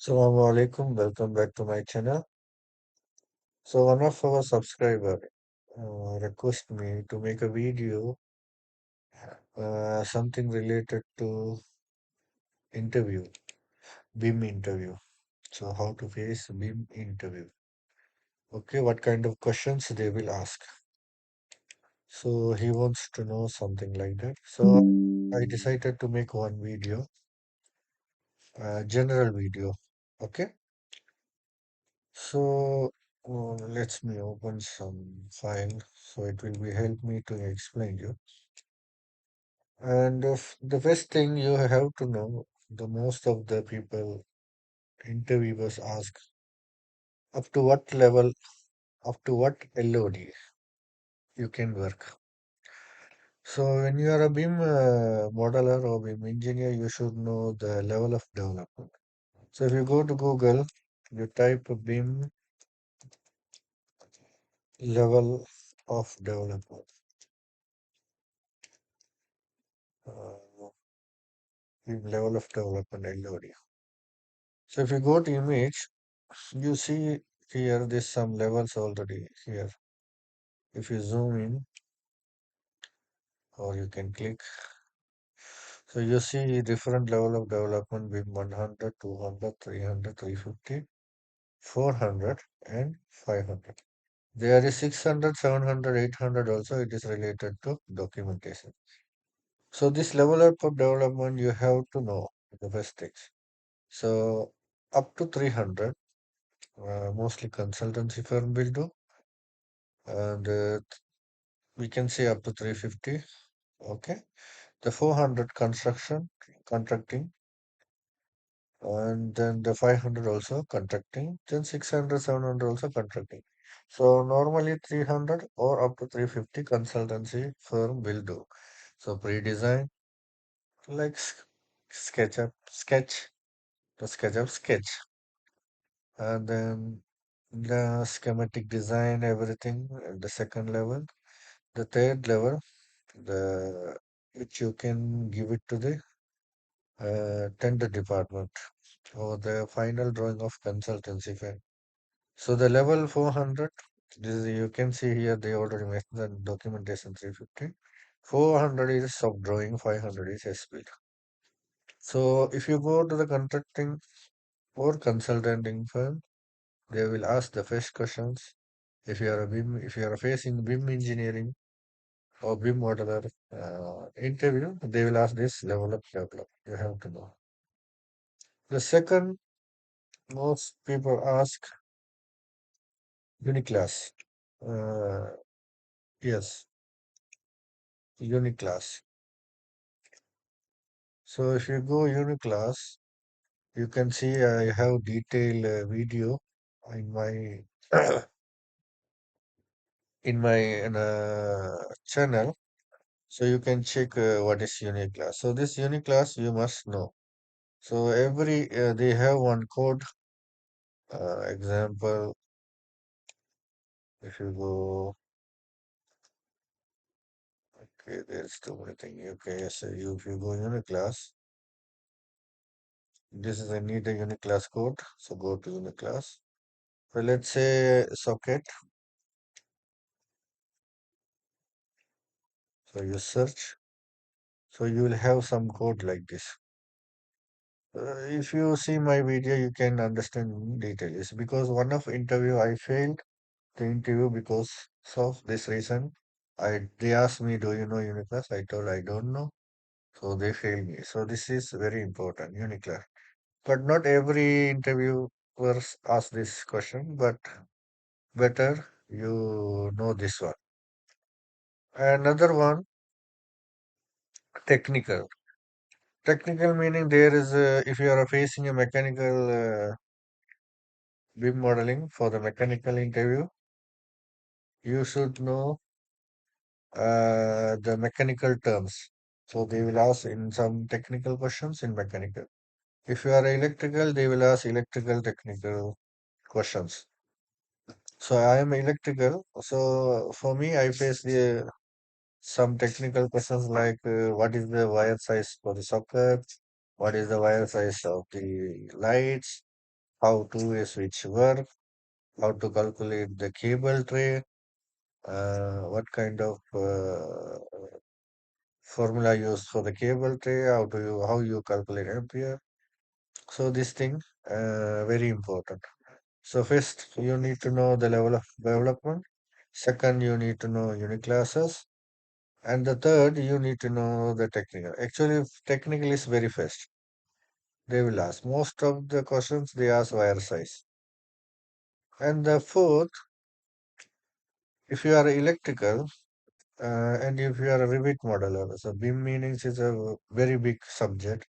Assalamu alaikum, welcome back to my channel. So one of our subscriber request me to make a video, something related to interview, BIM interview. So how to face BIM interview. Okay, what kind of questions they will ask. So he wants to know something like that. So I decided to make one video, general video. Okay, so let me open some file so it will be help me to explain you. And the first thing you have to know, the most of the people interviewers ask up to what level, up to what LOD you can work. So when you are a BIM modeler or BIM engineer, you should know the level of development. So if you go to Google, you type BIM level of development. Uh, BIM level of development LOD. So if you go to image, you see here there's some levels already here. If you zoom in or you can click, so you see different level of development with 100, 200, 300, 350, 400 and 500. There is 600, 700, 800 also it is related to documentation. So this level up of development you have to know the first things. So up to 300, mostly consultancy firm will do, and we can say up to 350. Okay, the 400 construction contracting, and then the 500 also contracting, then 600, 700 also contracting. So normally 300 or up to 350 consultancy firm will do. So pre-design, like SketchUp, sketch, and then the schematic design, everything at the second level. The third level, the which you can give it to the tender department or the final drawing of consultancy firm. So the level 400, this is, you can see here they already mentioned the documentation 350. 400 is sub drawing, 500 is SB. So if you go to the contracting or consulting firm, they will ask the first questions. If you are a BIM, if you are facing BIM engineering or BIM modeler interview, they will ask this level of development. You have to know. The second most people ask Uniclass. Uh, yes, Uniclass. So if you go Uniclass, you can see I have detailed video in my channel. So you can check what is Uniclass. So this Uniclass you must know. So every they have one code. Example, if you go, okay, there's too many things. Okay, so if you go Uniclass, this is I need a Uniclass code. So go to Uniclass. So let's say socket. So you search. So you will have some code like this. If you see my video, you can understand in detail. It's because one of interview I failed the interview because of this reason. They asked me, "Do you know Uniclass?" I told I don't know, so they failed me. So this is very important, Uniclass. But not every interviewers ask this question, but better you know this one. Another one, technical. Technical meaning there is if you are facing a mechanical BIM modeling for the mechanical interview, you should know the mechanical terms. So they will ask in some technical questions in mechanical. If you are electrical, they will ask electrical technical questions. So I am electrical. So for me, I face the some technical questions like what is the wire size for the socket, what is the wire size of the lights, how to a switch work, how to calculate the cable tray, what kind of formula used for the cable tray, how you calculate ampere. So this thing very important. So first you need to know the level of development. Second, you need to know Uniclasses. And the third, you need to know the technical. Actually, technical is very fast. They will ask. Most of the questions they ask wire size. And the fourth, if you are electrical and if you are a Revit modeler, so BIM meanings is a very big subject.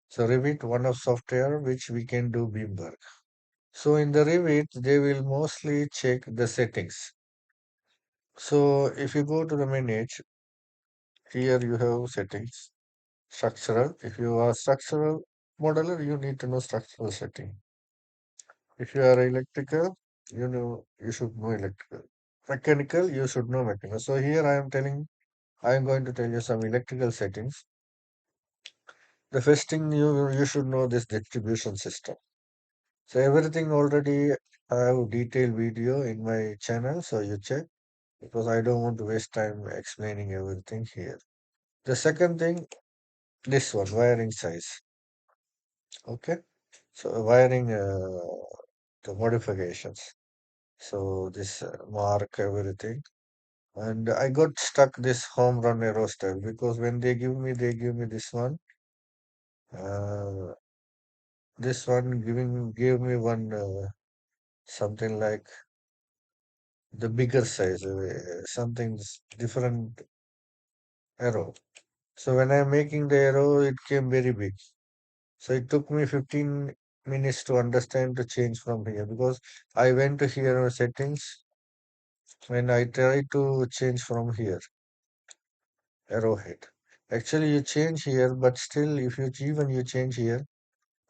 So Revit, one of software which we can do BIM work. So in the Revit, they will mostly check the settings. So if you go to the manage, here you have settings, structural. If you are structural modeler, you need to know structural setting. If you are electrical, you should know electrical. Mechanical, you should know mechanical. So here I am going to tell you some electrical settings. The first thing you should know this distribution system. So everything already have detailed video in my channel, so you check because I don't want to waste time explaining everything here. The second thing, this one, wiring size. Okay, so wiring the modifications. So this mark everything. And I got stuck this home run arrow style because when they give me this one. Uh, this one gave me one something like the bigger size, something different arrow. So when I'm making the arrow, it came very big. So it took me 15 minutes to understand to change from here because I went to here settings when I tried to change from here arrowhead. Actually, you change here, but still, if you even you change here,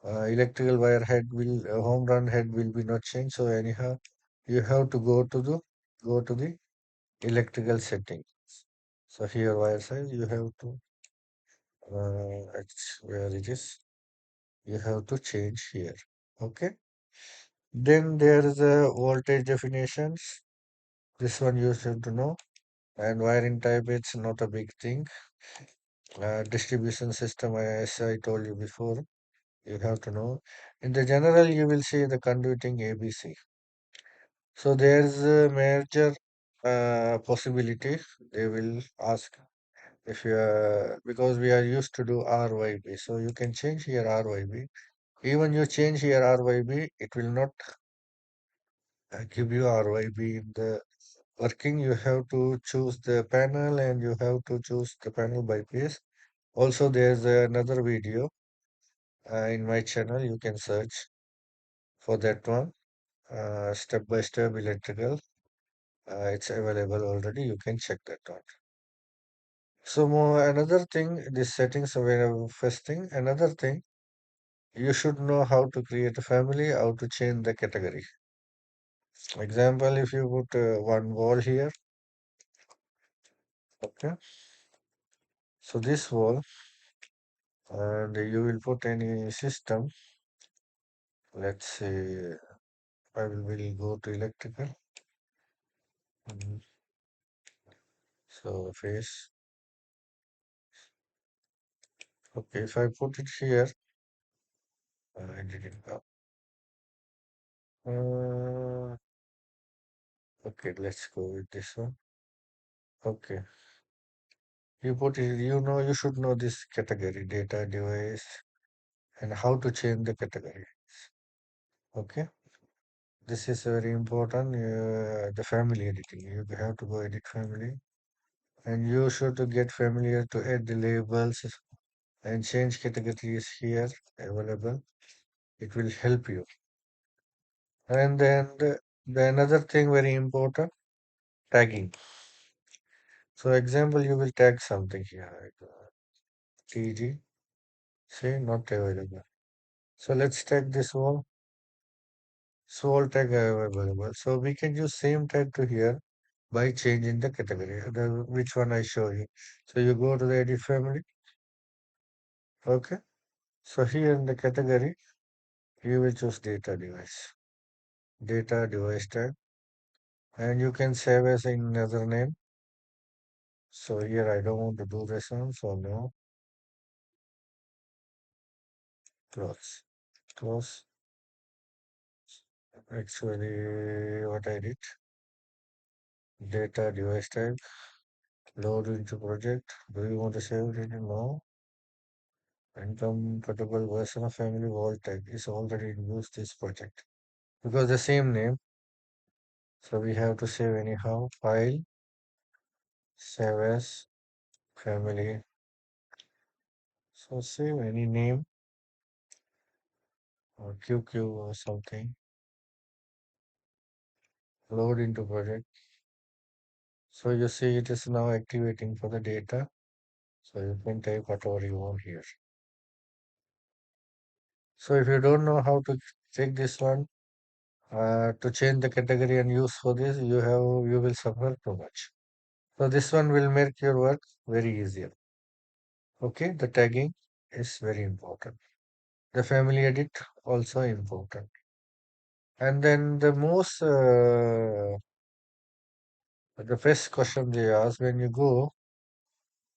electrical wire head will home run head will be not changed. So anyhow, you have to go to the electrical setting. So here wire size you have to where it is you have to change here. Okay. Then there is a voltage definitions. This one you have to know. And wiring type it's not a big thing. Distribution system as I told you before. You have to know. In the general, you will see the conduiting ABC. So there's a major possibility they will ask if you are, because we are used to do RYB. So you can change here RYB. Even you change here RYB, it will not give you RYB in the working. You have to choose the panel and you have to choose the panel by piece. Also, there's another video in my channel. You can search for that one. Step by step electrical. It's available already. You can check that out. So more, another thing, this settings available first thing. Another thing, you should know how to create a family, how to change the category. Example, if you put one wall here, okay. So this wall, and you will put any system. Let's say will go to electrical. Mhm. So face. Okay, if I put it here, I didn't go. Okay, let's go with this one. Okay, you put it, you should know this category, data, device, and how to change the category. Okay, this is very important. The family editing, you have to go edit family, and you should get familiar to add the labels and change categories here available. It will help you. And then the another thing very important, tagging. So example, you will tag something here, like, TG, say not available. So let's tag this one. So all tag are available. So we can use same tag to here by changing the category, which one I show you. So you go to the edit family. Okay. So here in the category, You will choose data device tag, and you can save as in another name. So here I don't want to do this one, so no, close, close. Actually, what I did, data device type, load into project. Do you want to save it in? No. Incompatible version of family wall tag is already in use this project. Because the same name, so we have to save anyhow. File, save as family. So save any name or QQ or something. Load into project. So you see it is now activating for the data. So you can type whatever you want here. So if you don't know how to check this one, to change the category and use for this, you will suffer too much. So this one will make your work very easier. Okay, the tagging is very important. The family edit also important. And then the first question they ask when you go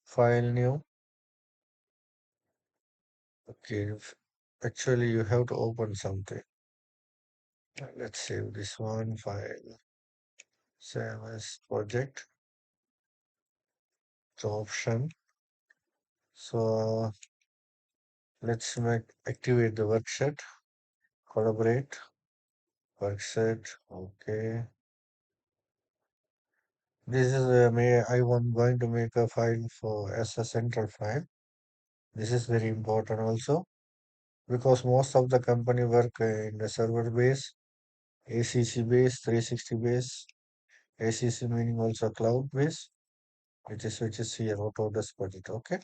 file new. Okay, actually you have to open something. Let's save this one file. Save as project. So option. So let's activate the worksheet. Collaborate. Worksheet. Okay. This is I am going to make a file for as a central file. This is very important also because most of the company work in the server base, ACC base, 360 base, ACC meaning also cloud base, which is here Autodesk project. Okay,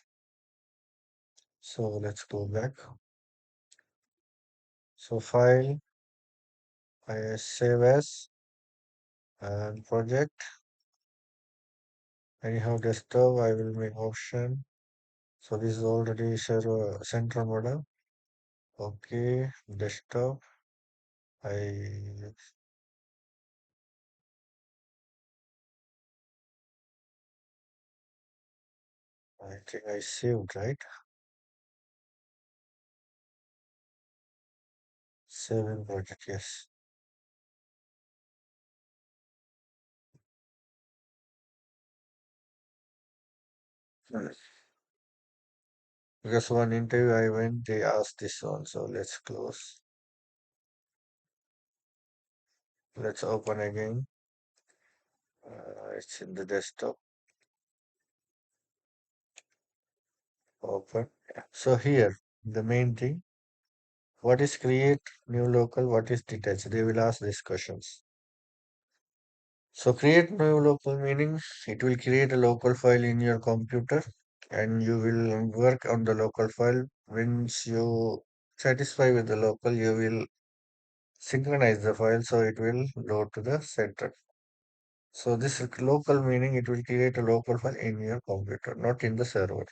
so let's go back. So file, I save as and project. Anyhow, desktop I will make option. So this is already server central model. Okay, desktop. I I think I saved, right? Saving project, yes. Mm. Because one interview I went, they asked this one, so let's close. Let's open again. It's in the desktop. Open. Yeah. So here, the main thing, what is create new local, what is detach? They will ask these questions. So create new local meaning it will create a local file in your computer and you will work on the local file. Once you satisfy with the local, you will synchronize the file so it will load to the center. So this local meaning it will create a local file in your computer, not in the server.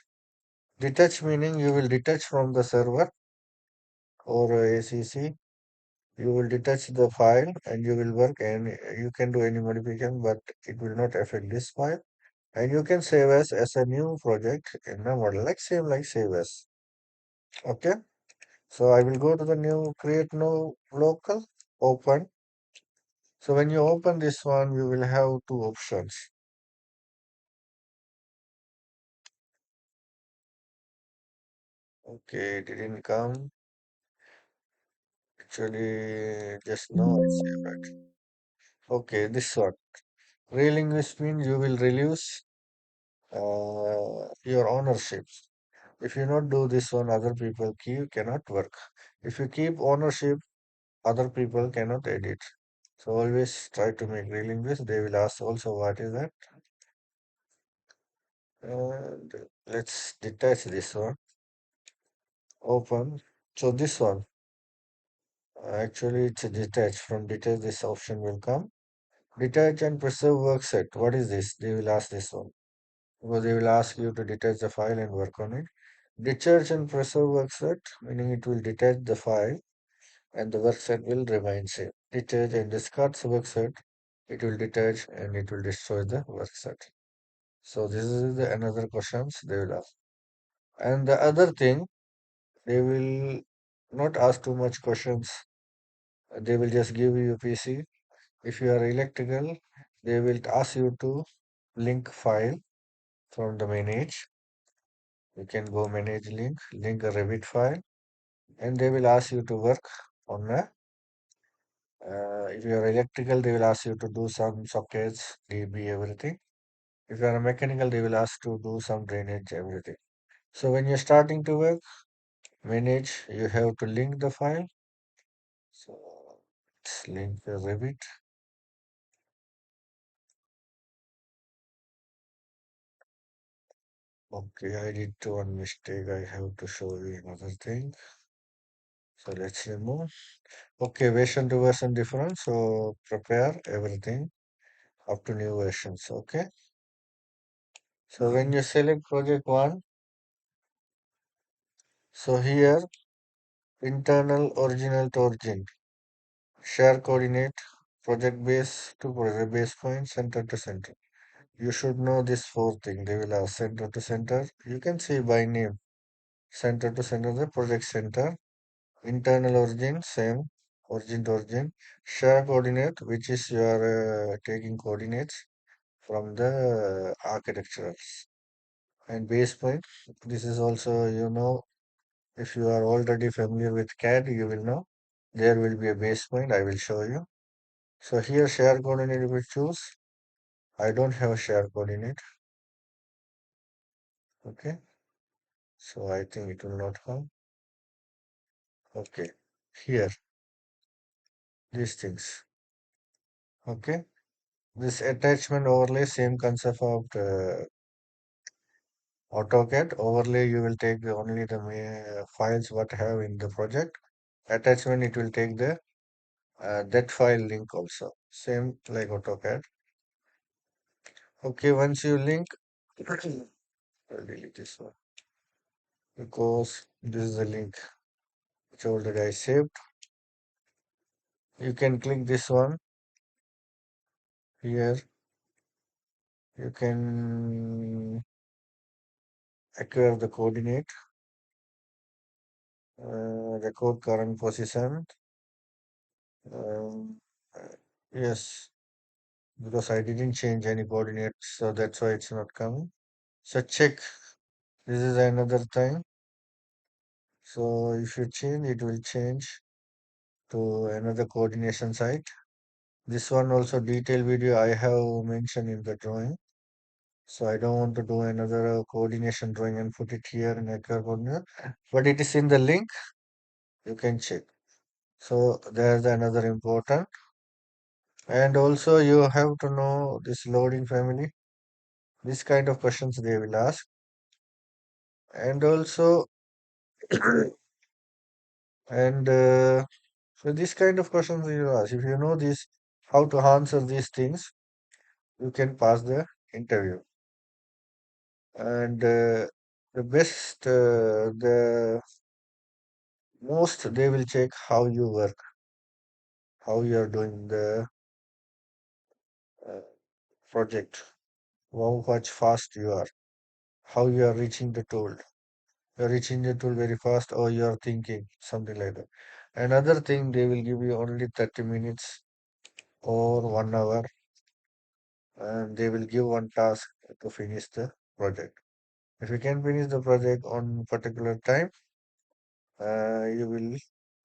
Detach meaning you will detach from the server or ACC. You will detach the file and you will work and you can do any modification, but it will not affect this file. And you can save as a new project in a model like same like save as. Okay. So I will go to the new create new local open. So when you open this one, you will have two options. Okay, it didn't come. Actually, just now I saved it. Okay, this one. Relinquish means you will release your ownership. If you not do this one, other people cannot work. If you keep ownership, other people cannot edit. So always try to make relinquish. They will ask also what is that. And let's detach this one. Open. So this one. Actually, it's a detach. From detach, this option will come. Detach and preserve work set. What is this? They will ask this one. Because they will ask you to detach the file and work on it. Detach and preserve work set, meaning it will detach the file and the work set will remain same. Detach and discards work set. It will detach and it will destroy the work set. So this is the another questions they will ask. And the other thing, they will not ask too much questions. They will just give you a PC. If you are electrical, they will ask you to link file from the manage. You can go manage link a Revit file, and they will ask you to work on a. If you are electrical, they will ask you to do some sockets, DB, everything. If you are a mechanical, they will ask to do some drainage, everything. So when you're starting to work, manage, you have to link the file. So let's link the Revit. Okay, I did one mistake. I have to show you another thing. So let's remove. Okay, version to version difference. So prepare everything up to new versions. Okay. So when you select project one, so here internal original to origin, share coordinate, project base to project base point, center to center. You should know this four thing. They will have center to center. You can see by name. Center to center, the project center. Internal origin, same. Origin to origin. Share coordinate, which is you are taking coordinates from the architecturals. And base point, this is also, if you are already familiar with CAD, you will know. There will be a base point, I will show you. So here share coordinate you will choose. I don't have a share coordinate. Okay. So I think it will not come. Okay. Here, these things. Okay. This attachment overlay, same concept of the AutoCAD overlay. You will take only the files what have in the project. Attachment, it will take the that file link also. Same like AutoCAD. Okay, once you link, I'll delete this one because this is the link which already I saved. You can click this one here. You can acquire the coordinate, record current position. Um, uh, yes, because I didn't change any coordinates, so that's why it's not coming. So check. This is another time. So if you change, it will change to another coordination site. This one also detail video I have mentioned in the drawing. So I don't want to do another coordination drawing and put it here in a coordinate, but it is in the link. You can check. So there's another important. And also you have to know this loading family. This kind of questions they will ask. And also, and so this kind of questions you ask. If you know this, how to answer these things, you can pass the interview. And the most they will check how you work, how you are doing the uh, project, how much fast you are, how you are reaching the tool. You are reaching the tool very fast, or you are thinking something like that. Another thing, they will give you only 30 minutes or 1 hour, and they will give one task to finish the project. If you can finish the project on particular time, you will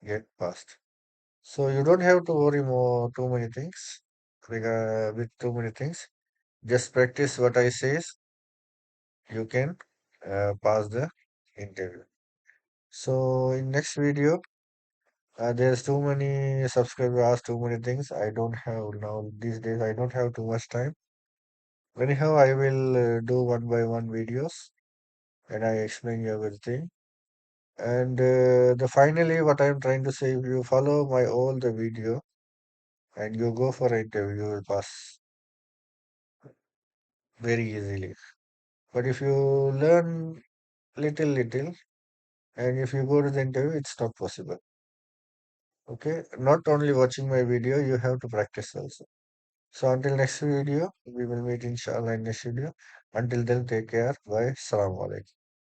get passed. So you don't have to worry more too many things with too many things. Just practice what I says. You can pass the interview. So in next video, there's too many subscribers ask too many things. I don't have now these days. I don't have too much time. Anyhow, I will do one by one videos and I explain you everything. And the finally, what I'm trying to say, if you follow my all the video and you go for an interview, you will pass very easily. But if you learn little, and if you go to the interview, it's not possible. Okay, not only watching my video, you have to practice also. So until next video, we will meet inshallah in next video. Until then, take care. Bye. Salam alaikum.